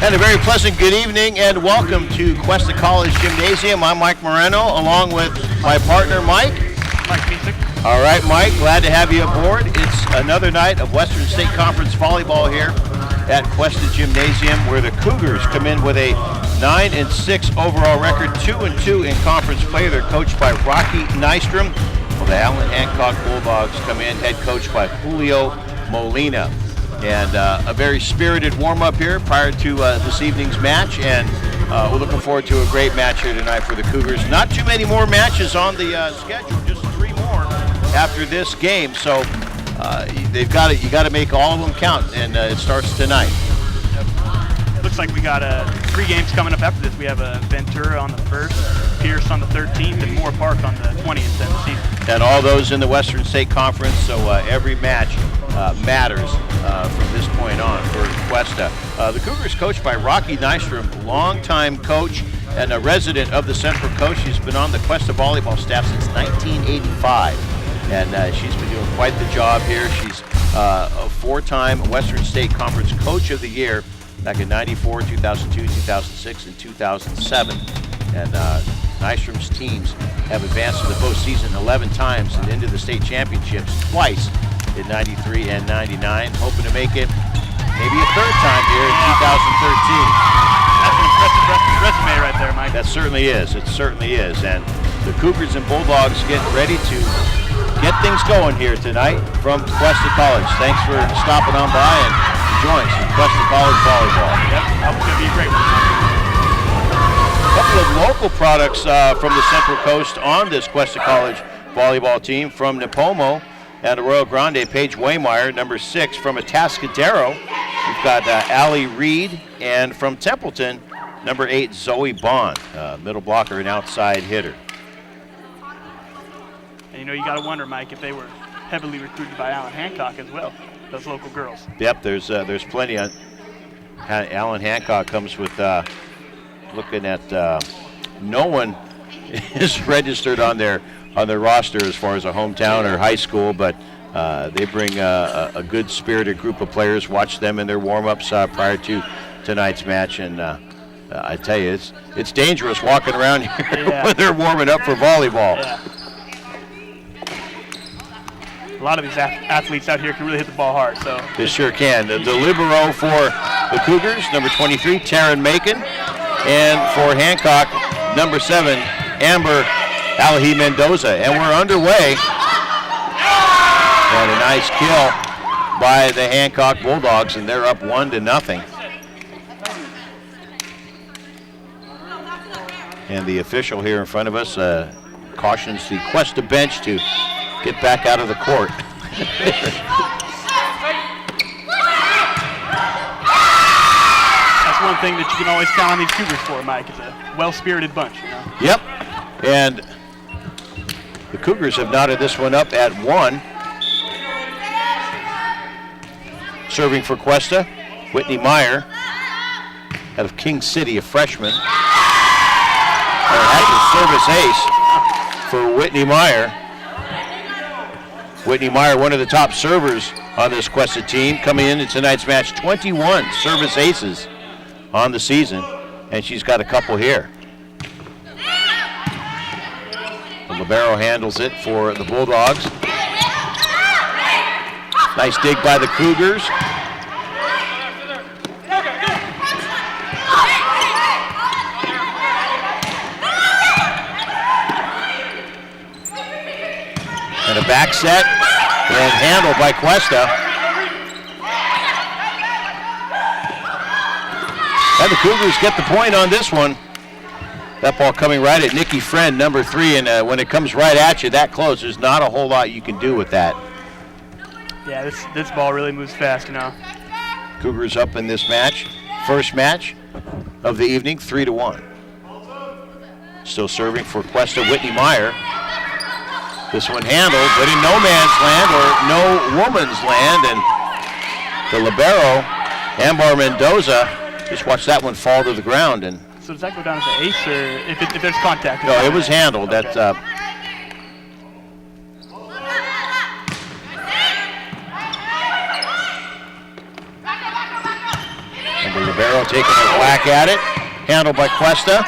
And a very pleasant good evening and welcome to Cuesta College Gymnasium. I'm Mike Moreno along with my partner Mike. Mike Piesick. All right, Mike, glad to have you aboard. It's another night of Western State Conference volleyball here at Cuesta Gymnasium, where the Cougars come in with a 9-6 overall record, 2-2 in conference play. They're coached by Rocky Nystrom. Well, the Allen Hancock Bulldogs come in, head coached by Julio Molina. And a very spirited warm-up here prior to this evening's match, and we're looking forward to a great match here tonight for the Cougars. Not too many more matches on the schedule, just 3 more after this game. So you got to make all of them count, and it starts tonight. Yep. Looks like we got 3 games coming up after this. We have Ventura on the 1st, Pierce on the 13th, and Moore Park on the 20th then this season. And all those in the Western State Conference, so every match matters from this point on for Cuesta. The Cougars coached by Rocky Nystrom, longtime coach and a resident of the Central Coast. She's been on the Cuesta volleyball staff since 1985, and she's been doing quite the job here. She's a 4-time Western State Conference Coach of the Year back in 94, 2002, 2006, and 2007. And Nystrom's teams have advanced to the postseason 11 times and into the state championships twice in 93 and 99, hoping to make it maybe a 3rd time here in 2013. That's an impressive resume right there, Mike. That certainly is. It certainly is. And the Cougars and Bulldogs getting ready to get things going here tonight from Cuesta College. Thanks for stopping on by and join us in Cuesta College volleyball. Yep, that's going to be a great one. A couple of local products from the Central Coast on this Cuesta College volleyball team. From Nipomo and Arroyo Grande, Paige Waymeyer, number 6. From Atascadero, we've got Allie Reed. And from Templeton, number 8, Zoe Bond, middle blocker and outside hitter. And you got to wonder, Mike, if they were heavily recruited by Allen Hancock as well, those local girls. Yep, there's plenty on. Allen Hancock comes with, looking at, no one is registered on their roster as far as a hometown or high school, but they bring a good spirited group of players. Watch them in their warm-ups prior to tonight's match, and I tell you, it's dangerous walking around here when they're warming up for volleyball. Yeah. A lot of these athletes out here can really hit the ball hard. So they sure can. The libero for the Cougars, number 23, Taryn Macon, and for Hancock, number 7, Amber Alahi Mendoza. And we're underway. And a nice kill by the Hancock Bulldogs, and they're up 1-0. And the official here in front of us cautions the Cuesta bench to get back out of the court. That's one thing that you can always count on these Cougars for, Mike. It's a well-spirited bunch. Yep. And the Cougars have knotted this one up at 1. Serving for Cuesta, Whitney Meyer, out of King City, a freshman. That's a service ace for Whitney Meyer. Whitney Meyer, one of the top servers on this Cuesta team, coming into tonight's match, 21 service aces on the season, and she's got a couple here. The libero handles it for the Bulldogs. Nice dig by the Cougars. And a back set and handled by Cuesta. And the Cougars get the point on this one. That ball coming right at Nikki Friend, number 3, and when it comes right at you that close, there's not a whole lot you can do with that. Yeah, this ball really moves fast, Cougars up in this match. First match of the evening, 3-1. Still serving for Cuesta, Whitney Meyer. This one handled, but in no man's land or no woman's land, and the libero, Amber Mendoza, just watch that one fall to the ground. And so does that go down as an ace, or if there's contact? No, it was handled. Okay. That And the libero taking a whack at it. Handled by Cuesta.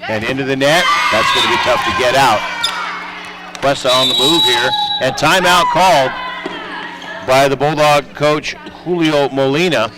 And into the net. That's going to be tough to get out. Cuesta on the move here. And timeout called by the Bulldog coach Julio Molina.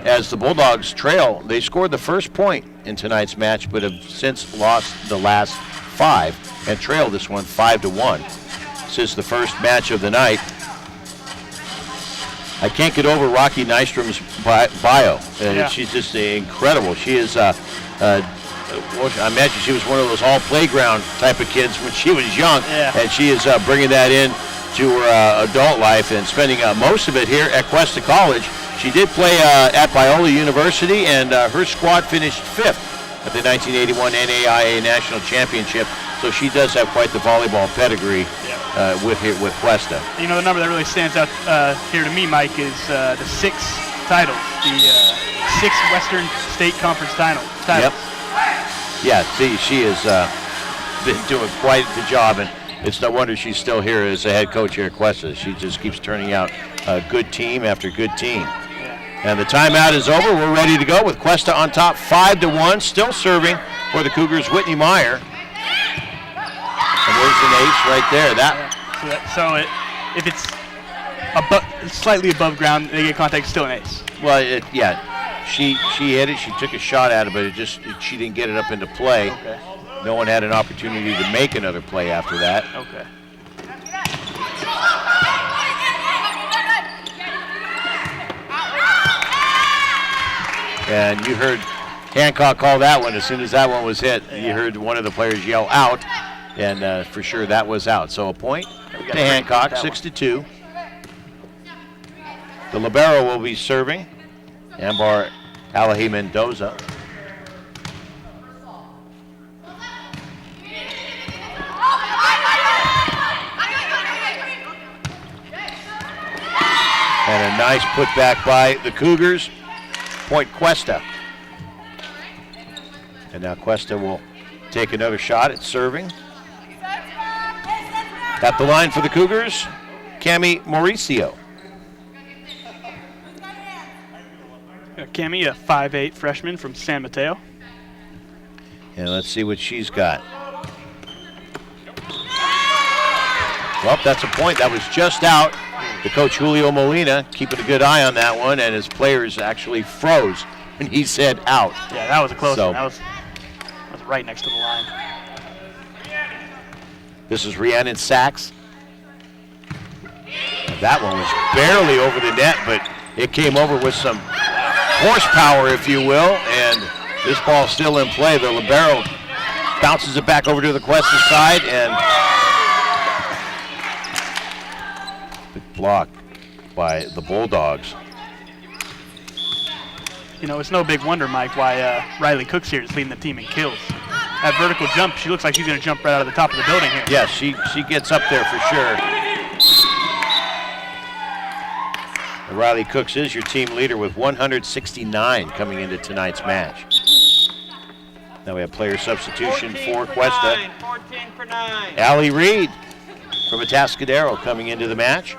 As the Bulldogs trail, they scored the first point in tonight's match, but have since lost the last 5 and trailed this one 5-1. This is the first match of the night. I can't get over Rocky Nystrom's bio. She's just incredible. She is, I imagine she was one of those all-playground type of kids when she was young, and she is bringing that in to her adult life and spending most of it here at Cuesta College. She did play at Biola University, and her squad finished 5th at the 1981 NAIA National Championship, so she does have quite the volleyball pedigree with Cuesta. You know, the number that really stands out here to me, Mike, is the 6 titles, the 6 Western State Conference titles. Yep. Yeah, see, she has been doing quite the job, and it's no wonder she's still here as a head coach here at Cuesta. She just keeps turning out good team after good team. And the timeout is over. We're ready to go with Cuesta on top 5-1, still serving for the Cougars, Whitney Meyer. And there's an ace right there. If it's slightly above ground, they get contact, still an ace. Well, she hit it. She took a shot at it, but she didn't get it up into play. Okay. No one had an opportunity to make another play after that. Okay. And you heard Hancock call that one as soon as that one was hit. Yeah. You heard one of the players yell out, and for sure that was out. So a point to Hancock, 6-2. The libero will be serving, Ambar Alahi Mendoza. And a nice putback by the Cougars. Point Cuesta. And now Cuesta will take another shot at serving. At the line for the Cougars, Cami Mauricio. Cami, a 5'8" freshman from San Mateo. And let's see what she's got. Well, that's a point. That was just out. The coach, Julio Molina, keeping a good eye on that one, and his players actually froze when he said out. Yeah, that was a close one. That was right next to the line. This is Rhiannon Sachs. That one was barely over the net, but it came over with some horsepower, if you will, and this ball's still in play. The libero bounces it back over to the Cuesta side, and blocked by the Bulldogs. You know, it's no big wonder, Mike, why Riley Cooks here is leading the team in kills. That vertical jump, she looks like she's going to jump right out of the top of the building here. Yeah, she gets up there for sure. And Riley Cooks is your team leader with 169 coming into tonight's match. Now we have player substitution for Cuesta. 14 for 9. Allie Reed from Atascadero coming into the match,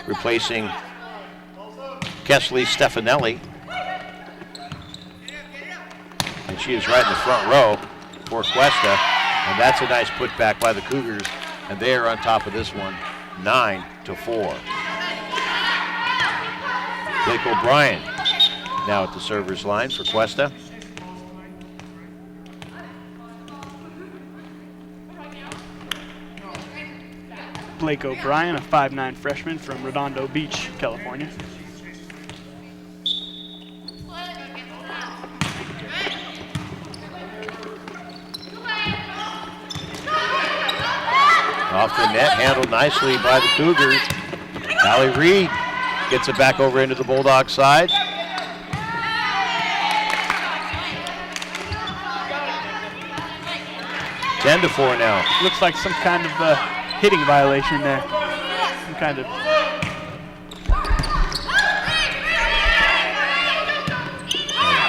replacing Kesley Stefanelli. And she is right in the front row for Cuesta. And that's a nice putback by the Cougars. And they are on top of this one, 9-4. Blake O'Brien now at the server's line for Cuesta. Blake O'Brien, a 5'9" freshman from Redondo Beach, California. Off the net, handled nicely by the Cougars. Allie Reed gets it back over into the Bulldog side. Ten to 4 now. Looks like some kind of hitting violation there. Some kind of.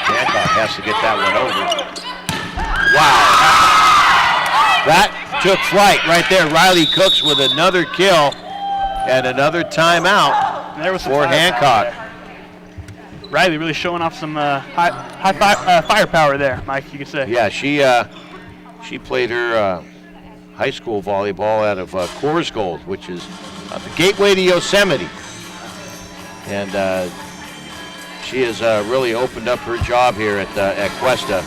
Hancock has to get that one over. Wow. That took flight right there. Riley Cooks with another kill and another timeout. There was some for Hancock. Riley really showing off some firepower there, Mike, you could say. Yeah, she played her high school volleyball out of Coors Gold, which is the gateway to Yosemite. And she has really opened up her job here at Cuesta.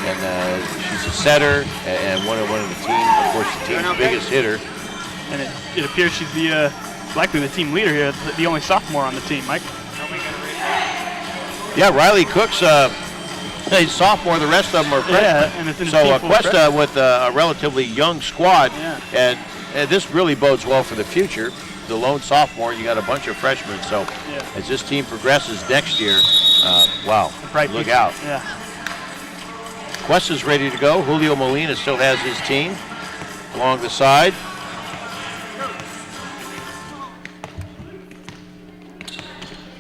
And she's a setter and one of the team, of course, the team's biggest hitter. And it appears she's likely the team leader here, the only sophomore on the team, Mike. Yeah, Riley Cook's a sophomore. The rest of them are freshmen. Yeah, and it's in So Cuesta with a relatively young squad, and this really bodes well for the future. The lone sophomore, you got a bunch of freshmen. So as this team progresses next year, wow, look out. Yeah. Cuesta's ready to go. Julio Molina still has his team along the side.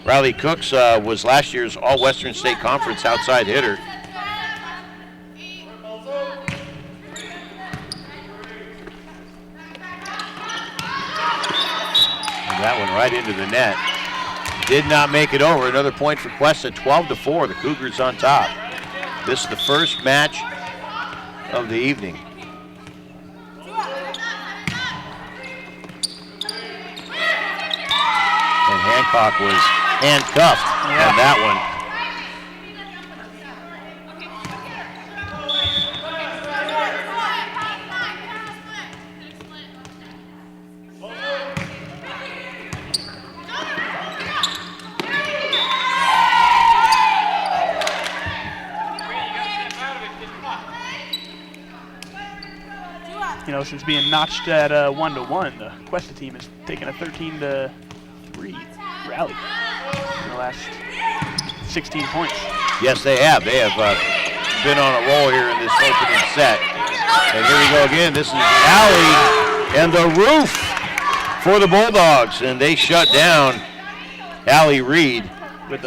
Riley Cooks was last year's All-Western State Conference outside hitter. And that one right into the net. Did not make it over. Another point for Cuesta, 12-4. The Cougars on top. This is the first match of the evening. And Hancock was handcuffed on that one. You know, since being notched at 1-1, the Cuesta team has taken a 13-3 rally in the last 16 points. Yes, they have. They have been on a roll here in this opening set. And here we go again. This is Allie and the roof for the Bulldogs. And they shut down Allie Reed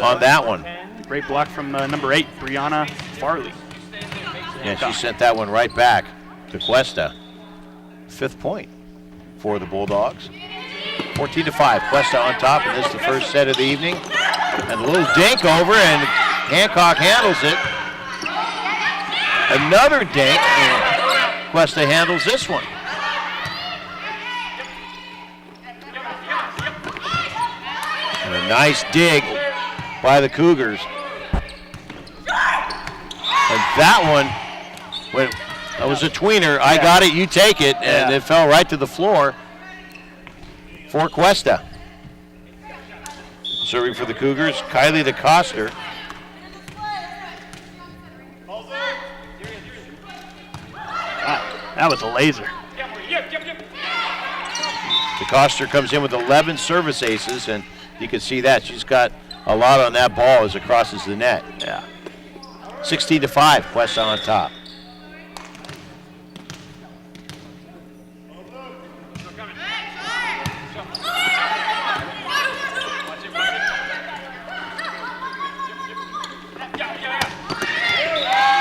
on that one. Great block from number 8, Brianna Farley. And she sent that one right back to Cuesta. 5th point for the Bulldogs. 14-5, Cuesta on top, and this is the first set of the evening. And a little dink over, and Hancock handles it. Another dink, and Cuesta handles this one. And a nice dig by the Cougars. And that one, that was a tweener. I got it, you take it, and it fell right to the floor for Cuesta. Serving for the Cougars, Kylie DeCoster. That was a laser. DeCoster comes in with 11 service aces, and you can see that. She's got a lot on that ball as it crosses the net. Yeah. 16-5, Cuesta on top.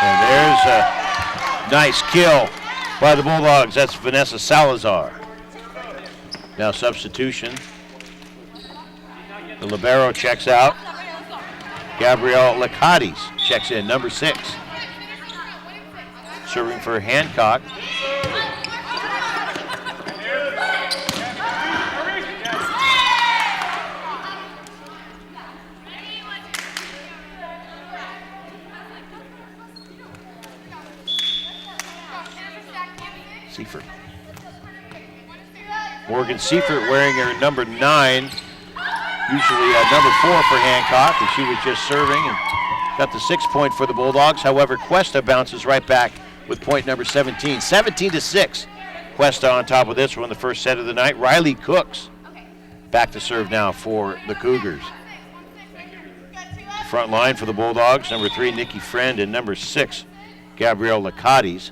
And there's a nice kill by the Bulldogs. That's Vanessa Salazar. Now substitution. The libero checks out. Gabrielle Lacatis checks in, number 6. Serving for Hancock. Seifert. Morgan Seifert wearing her number 9, usually number 4 for Hancock, and she was just serving and got the 6 point for the Bulldogs. However, Cuesta bounces right back with point number 17. 17-6. Cuesta on top of this one, the first set of the night. Riley Cooks back to serve now for the Cougars. Front line for the Bulldogs, number 3, Nikki Friend, and number 6, Gabrielle Lacatis.